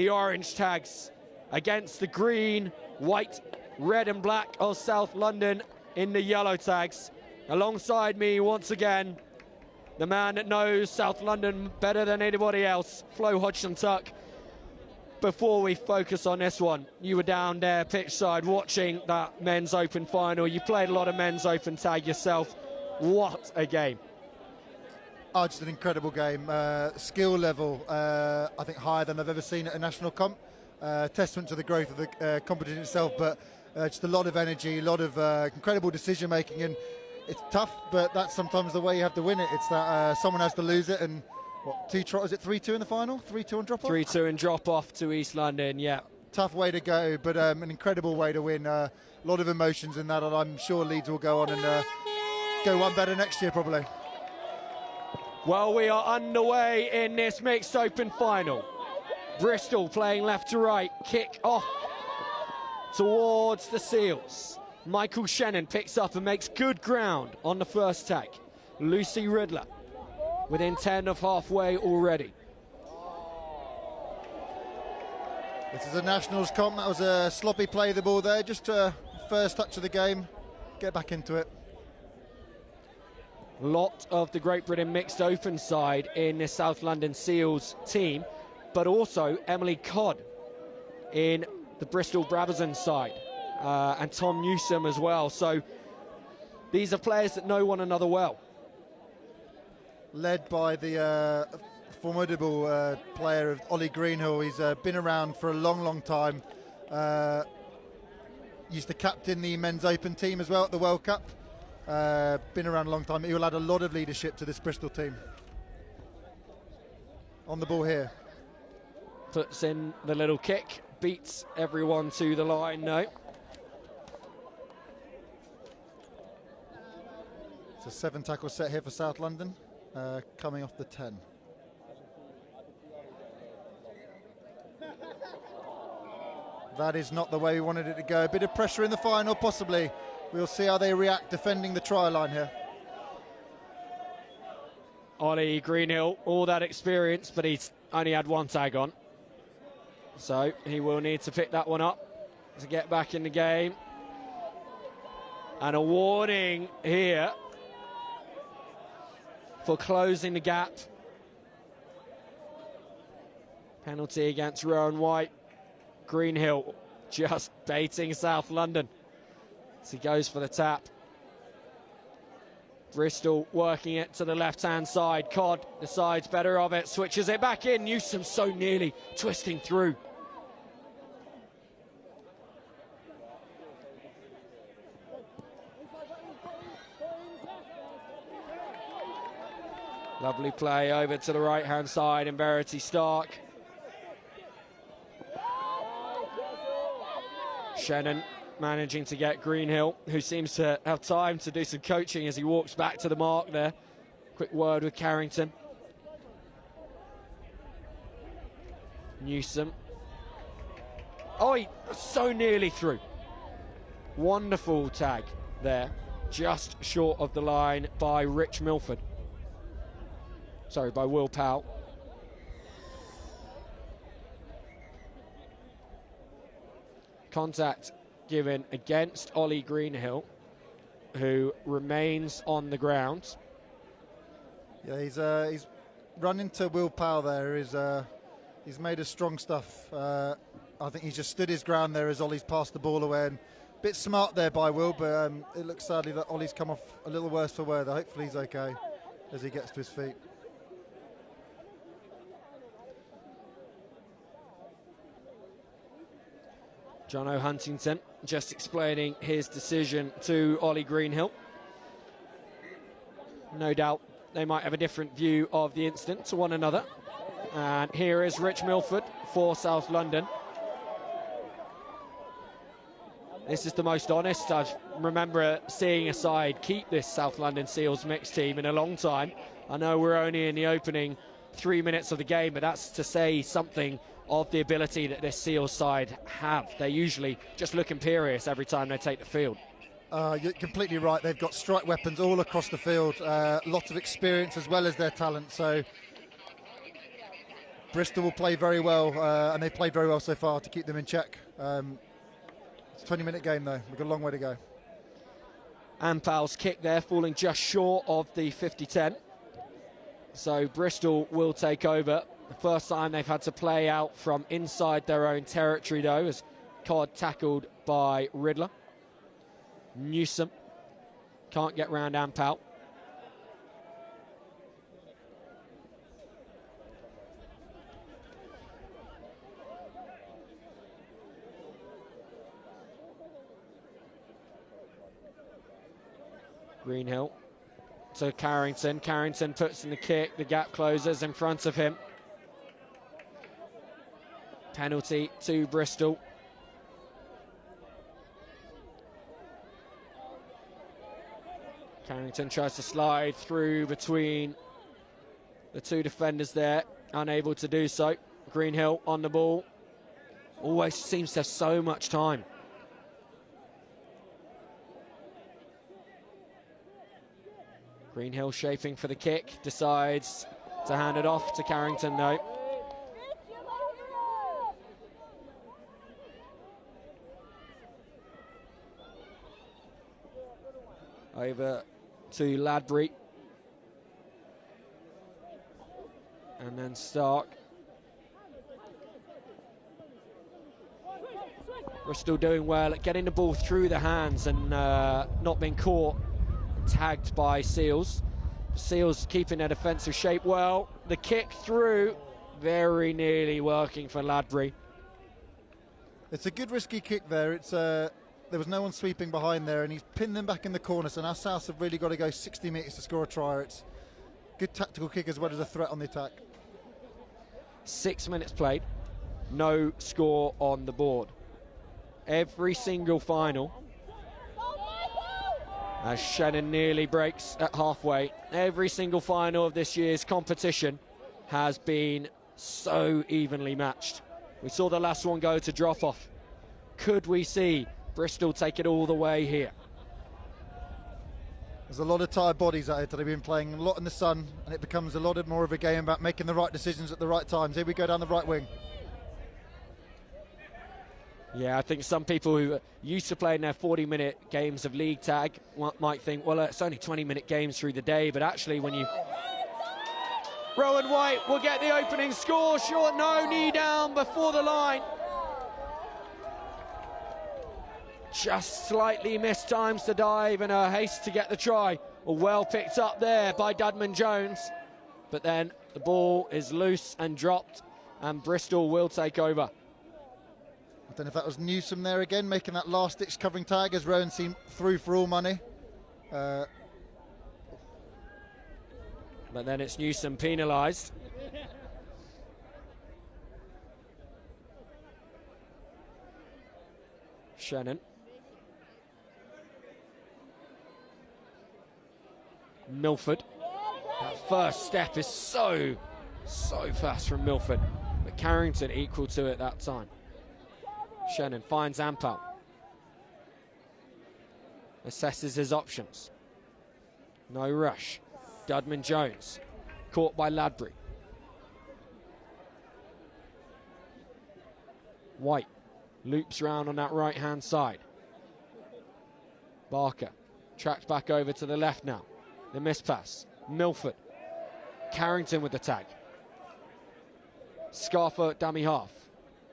The orange tags against the green, white, red and black of South London in the yellow tags. Alongside me once again, the man that knows South London better than anybody else, Flo Hodgson-Tuck. Before we focus on this one, you were down there pitch side watching that men's open final. You played a lot of men's open tag yourself. What a game. Oh, just an incredible game. Skill level, I think higher than I've ever seen at a national comp. Testament to the growth of the competition itself, but just a lot of energy, a lot of incredible decision making, and it's tough, but that's sometimes the way you have to win it. It's that someone has to lose it, and what, is it 3-2 in the final? 3-2 on drop-off? 3-2 in drop-off to East London, yeah. Tough way to go, but an incredible way to win. A lot of emotions in that, and I'm sure Leeds will go on and go one better next year, probably. Well, we are underway in this mixed open final. Bristol playing left to right, kick off towards the Seals. Michael Shannon picks up and makes good ground on the first tag. Lucy Riddler within 10 of halfway already. This is a Nationals comp. That was a sloppy play of the ball there. Just first touch of the game. Get back into it. Lot of the Great Britain mixed open side in the South London Seals team, but also Emily Codd in the Bristol BRABAZONS side, and Tom Newsom as well. So these are players that know one another well. Led by the formidable player of Ollie Greenhill. He's been around for a long, long time. Used to captain the men's open team as well at the World Cup. Been around a long time. He will add a lot of leadership to this Bristol team. On the ball here. Puts in the little kick, beats everyone to the line, no. It's a 7 tackle set here for South London, coming off the 10. That is not the way we wanted it to go. A bit of pressure in the final, possibly. We'll see how they react defending the try line here. Ollie Greenhill, all that experience, but he's only had one tag on. So he will need to pick that one up to get back in the game. And a warning here for closing the gap. Penalty against Rowan White. Greenhill just baiting South London as he goes for the tap. Bristol working it to the left-hand side. Codd decides better of it, switches it back in. Newsom so nearly twisting through. Lovely play over to the right-hand side, and Verity Stark. Shannon managing to get Greenhill, who seems to have time to do some coaching as he walks back to the mark there. Quick word with Carrington. Newsom. Oh, he so nearly through. Wonderful tag there, just short of the line by Rich Milford. Sorry, by Will Powell. Contact given against Ollie Greenhill, who remains on the ground. Yeah, he's run into Will Powell there. He's made a strong stuff. I think he's just stood his ground there as Ollie's passed the ball away. And a bit smart there by Will, but it looks sadly that Ollie's come off a little worse for wear. Hopefully he's okay as he gets to his feet. Jono Huntington just explaining his decision to Ollie Greenhill. No doubt they might have a different view of the incident to one another. And here is Rich Milford for South London. This is the most honest I remember seeing a side keep this South London Seals mixed team in a long time. I know we're only in the opening 3 minutes of the game, but that's to say something of the ability that this Seals side have. They usually just look imperious every time they take the field. You're completely right. They've got strike weapons all across the field. Lots of experience as well as their talent. So Bristol will play very well, and they've played very well so far to keep them in check. It's a 20-minute game, though. We've got a long way to go. Ampal's kick there, falling just short of the 50-10. So Bristol will take over. The first time they've had to play out from inside their own territory, though, as Cod tackled by Riddler. Newsom can't get round Ampal. Greenhill to Carrington. Carrington puts in the kick. The gap closes in front of him. Penalty to Bristol. Carrington tries to slide through between the two defenders there. Unable to do so. Greenhill on the ball. Always seems to have so much time. Greenhill shaping for the kick, decides to hand it off to Carrington though. Over to Ladbury. And then Stark. Bristol doing well at getting the ball through the hands and not being caught. Tagged by Seals. Seals keeping their defensive shape well. The kick through, very nearly working for Ladbury. It's a good risky kick there. It's there was no one sweeping behind there, and he's pinned them back in the corner. So now South have really got to go 60 metres to score a try. It's good tactical kick as well as a threat on the attack. 6 minutes played, no score on the board. Every single final, as Shannon nearly breaks at halfway, every single final of this year's competition has been so evenly matched. We saw the last one go to drop off. Could we see Bristol take it all the way here? There's a lot of tired bodies out here that have been playing a lot in the sun, and it becomes a lot more of a game about making the right decisions at the right times. Here we go down the right wing. Yeah, I think some people who are used to playing their 40-minute games of league tag might think, well, it's only 20-minute games through the day, but actually when you... Rowan White will get the opening score, short, no, knee down before the line. Just slightly missed times to dive and a haste to get the try. Well picked up there by Dudman Jones, but then the ball is loose and dropped, and Bristol will take over. I don't know if that was Newsom there again, making that last-ditch covering tag as Rowan seemed through for all money. But then it's Newsom penalised. Shannon. Milford. That first step is so fast from Milford. But Carrington equal to it that time. Shannon finds Ampal. Assesses his options. No rush. Dudman Jones. Caught by Ladbury. White loops round on that right-hand side. Barker tracked back over to the left now. The miss pass. Milford. Carrington with the tag. Scarfer dummy half.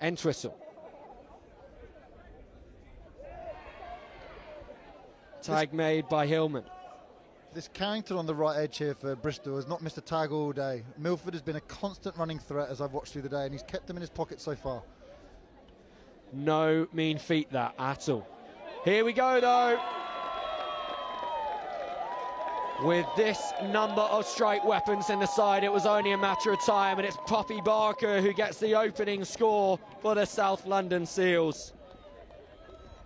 Entwistle. Tag made by Hillman. This Carrington on the right edge here for Bristol has not missed a tag all day. Milford has been a constant running threat as I've watched through the day, and he's kept them in his pocket so far. No mean feat that at all. Here we go though. With this number of strike weapons in the side, it was only a matter of time, and it's Poppy Barker who gets the opening score for the South London Seals.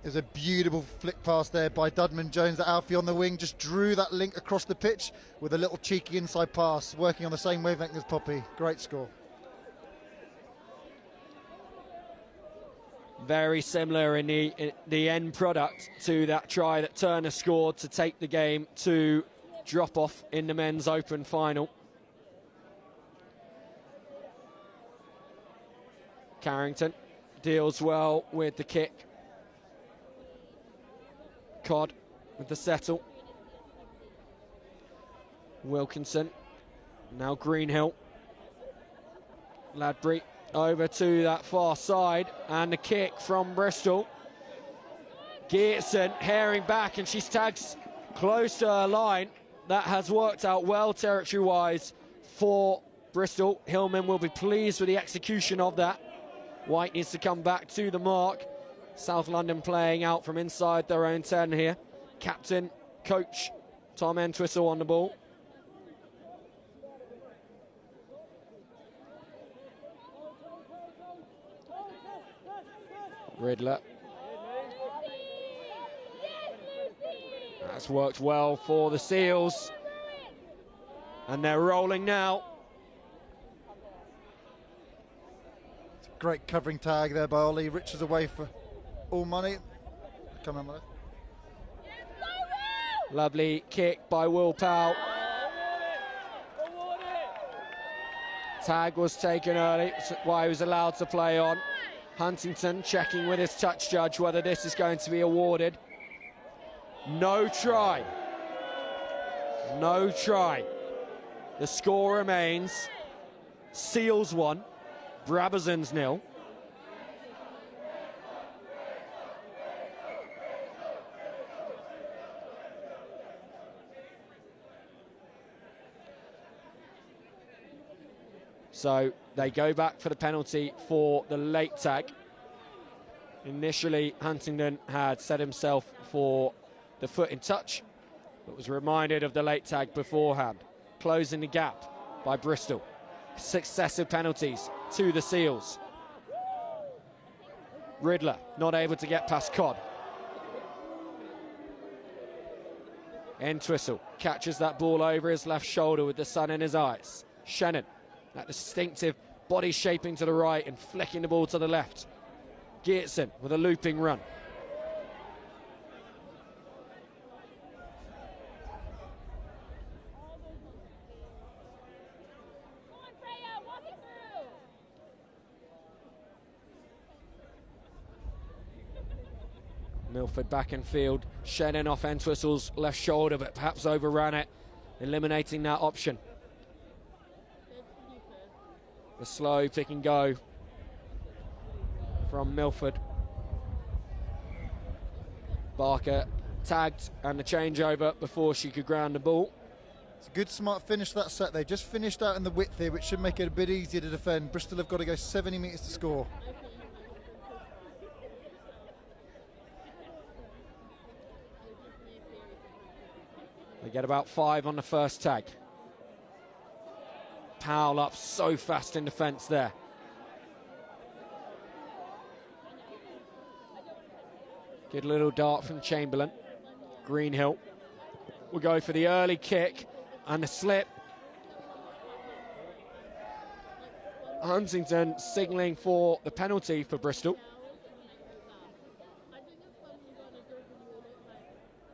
There's a beautiful flick pass there by Dudman Jones. That Alfie on the wing just drew that link across the pitch with a little cheeky inside pass, working on the same wavelength as Poppy. Great score. Very similar in the end product to that try that Turner scored to take the game to drop off in the men's open final. Carrington deals well with the kick. Codd with the settle. Wilkinson, now Greenhill. Ladbury over to that far side, and the kick from Bristol. Geertsen herring back, and she tags close to her line. That has worked out well territory-wise for Bristol. Hillman will be pleased with the execution of that. White needs to come back to the mark. South London playing out from inside their own 10 here. Captain, coach, Tom Entwistle on the ball. Riddler. That's worked well for the Seals. And they're rolling now. Great covering tag there by Ollie. Richards away for all money. Come on, Ollie. Lovely kick by Will Powell. Tag was taken early, why he was allowed to play on. Huntington checking with his touch judge whether this is going to be awarded. No try. No try. The score remains Seals 1, Brabazons 0. So they go back for the penalty for the late tag. Initially, Huntington had set himself for the foot in touch, but was reminded of the late tag beforehand. Closing the gap by Bristol. Successive penalties to the Seals. Riddler not able to get past Codd. Entwistle catches that ball over his left shoulder with the sun in his eyes. Shannon, that distinctive body shaping to the right and flicking the ball to the left. Geertsen with a looping run. Milford back in field. Shannon off Entwistle's left shoulder, but perhaps overran it, eliminating that option. The slow pick and go from Milford. Barker tagged and the changeover before she could ground the ball. It's a good, smart finish to that set. They just finished out in the width here, which should make it a bit easier to defend. Bristol have got to go 70 metres to score. They get about 5 on the first tag. Powell up so fast in defence there. Good little dart from Chamberlain. Greenhill will go for the early kick and the slip. Huntington signalling for the penalty for Bristol.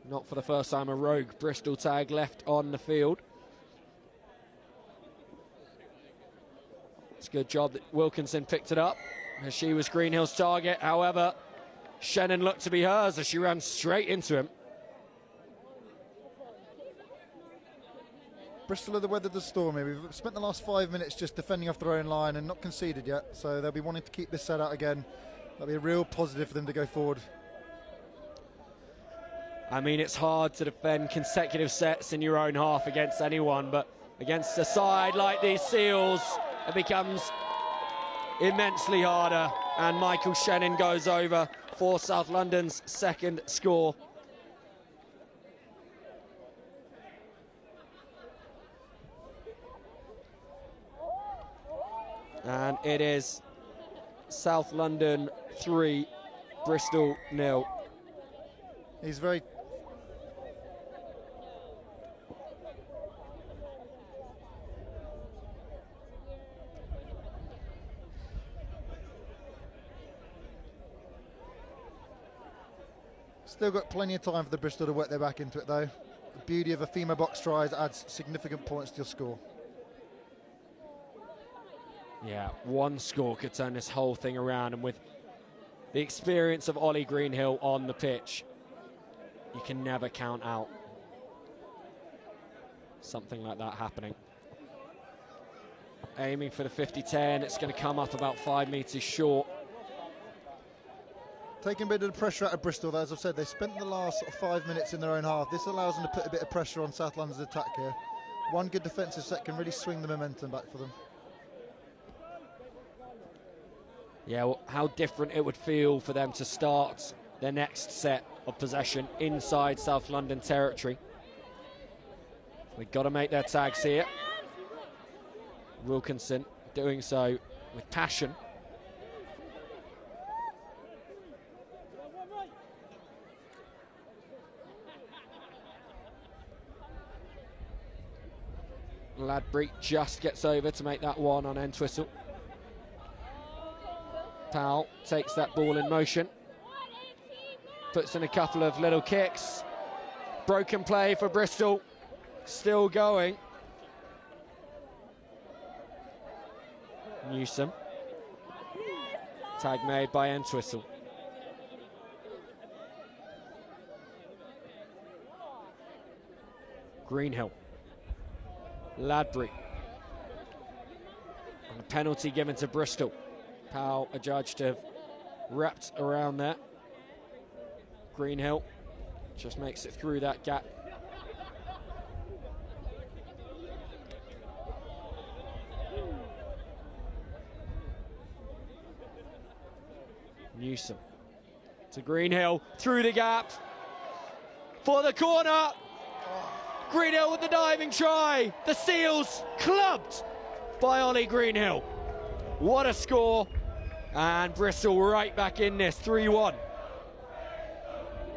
Not for the first time a rogue Bristol tag left on the field. It's a good job that Wilkinson picked it up, as she was Greenhill's target. However, Shannon looked to be hers as she ran straight into him. Bristol are the weather of the storm here. We've spent the last 5 minutes just defending off their own line and not conceded yet, so they'll be wanting to keep this set out again. That'll be a real positive for them to go forward. I mean, it's hard to defend consecutive sets in your own half against anyone, but against a side like these Seals, it becomes immensely harder. And Michael Shannon goes over for South London's second score. And it is South London 3, Bristol 0. He's very... Still got plenty of time for the Bristol to work their back into it though. The beauty of a female box tries adds significant points to your score. Yeah, one score could turn this whole thing around, and with the experience of Ollie Greenhill on the pitch, you can never count out something like that happening. Aiming for the 50-10, it's going to come up about 5 metres short. Taking a bit of the pressure out of Bristol, though, as I've said, they spent the last sort of 5 minutes in their own half. This allows them to put a bit of pressure on South London's attack here. One good defensive set can really swing the momentum back for them. Yeah, well, how different it would feel for them to start their next set of possession inside South London territory. They've got to make their tags here. Wilkinson doing so with passion. Ladbury just gets over to make that one on Entwistle. Powell takes that ball in motion, puts in a couple of little kicks. Broken play for Bristol, still going. Newsom. Tag made by Entwistle. Greenhill. Ladbury. And a penalty given to Bristol. Powell adjudged to have wrapped around there. Greenhill just makes it through that gap. Newsom to Greenhill, through the gap for the corner. Greenhill with the diving try. The Seals clubbed by Ollie Greenhill. What a score. And Bristol right back in this, 3-1.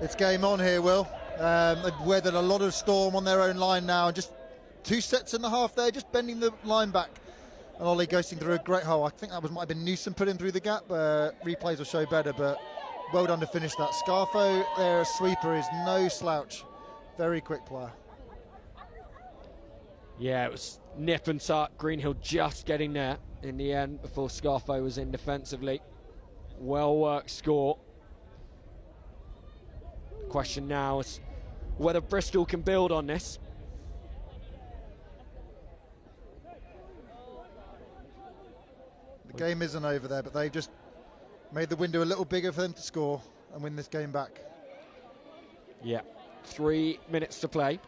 It's game on here, Will. They've weathered a lot of storm on their own line now. Just 2 sets and a half there, just bending the line back. And Ollie ghosting through a great hole. I think that might have been Newsom put him through the gap. Replays will show better, but well done to finish that. Scarfo, their sweeper, is no slouch. Very quick player. Yeah, it was nip and tuck. Greenhill just getting there in the end before Scarfo was in defensively. Well worked score. Question now is whether Bristol can build on this. The game isn't over there, but they've just made the window a little bigger for them to score and win this game back. Yeah, 3 minutes to play.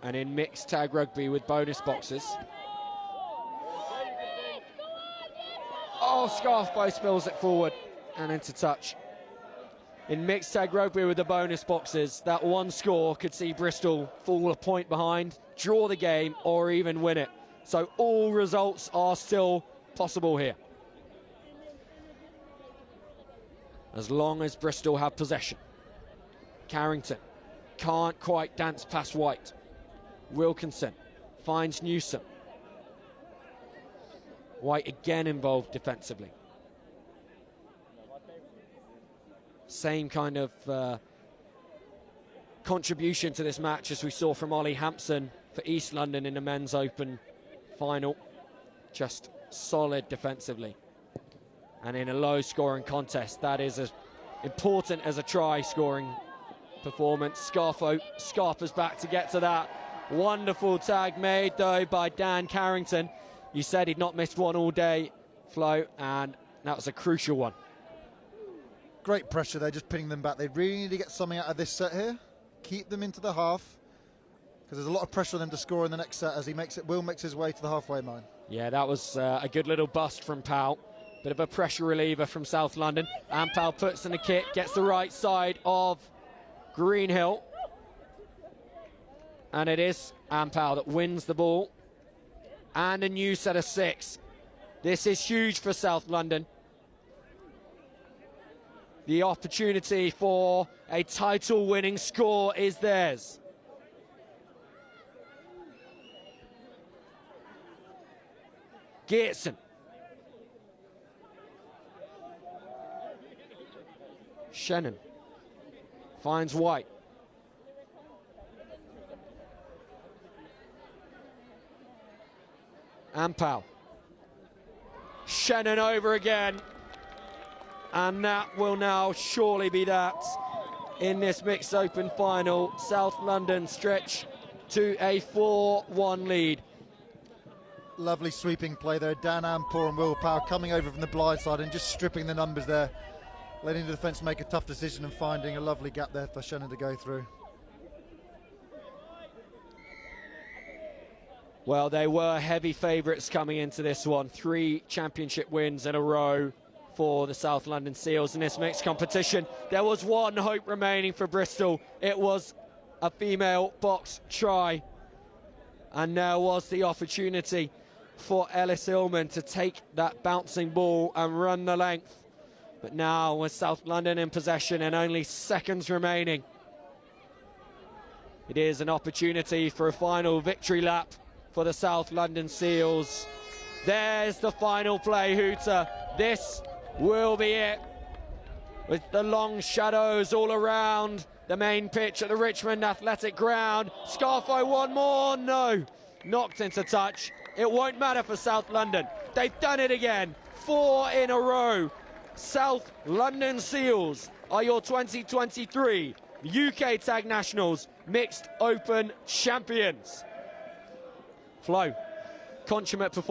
And in mixed tag rugby with bonus boxes. Oh, Scarfo spills it forward and into touch. In mixed tag rugby with the bonus boxes, that one score could see Bristol fall a point behind, draw the game, or even win it. So all results are still possible here, as long as Bristol have possession. Carrington can't quite dance past White. Wilkinson finds Newsom. White again involved defensively. Same kind of contribution to this match as we saw from Ollie Hampson for East London in the Men's Open final. Just solid defensively. And in a low-scoring contest, that is as important as a try-scoring performance. Scarpa's back to get to that. Wonderful tag made, though, by Dan Carrington. You said he'd not missed one all day, Flo, and that was a crucial one. Great pressure there, just pinning them back. They really need to get something out of this set here. Keep them into the half, because there's a lot of pressure on them to score in the next set as Will makes his way to the halfway line. Yeah, that was a good little bust from Powell. Bit of a pressure reliever from South London. And Powell puts in a kick, gets the right side of Greenhill. And it is Ampao that wins the ball. And a new set of 6. This is huge for South London. The opportunity for a title-winning score is theirs. Geertsen. Shannon finds White. Ampao Shannon over again. And that will now surely be that in this mixed open final. South London stretch to a 4-1 lead. Lovely sweeping play there. Dan Ampor and Will Power coming over from the blind side and just stripping the numbers there, letting the defence make a tough decision and finding a lovely gap there for Shannon to go through. Well, they were heavy favourites coming into this one. 3 championship wins in a row for the South London Seals in this mixed competition. There was one hope remaining for Bristol. It was a female box try. And there was the opportunity for Ellis Illman to take that bouncing ball and run the length. But now with South London in possession and only seconds remaining, it is an opportunity for a final victory lap for the South London Seals. There's the final play, Hooter. This will be it, with the long shadows all around the main pitch at the Richmond Athletic Ground. Scarfo one more, no, knocked into touch. It won't matter for South London. They've done it again, 4 in a row. South London Seals are your 2023 UK Tag Nationals Mixed Open Champions. Flo, consummate performance.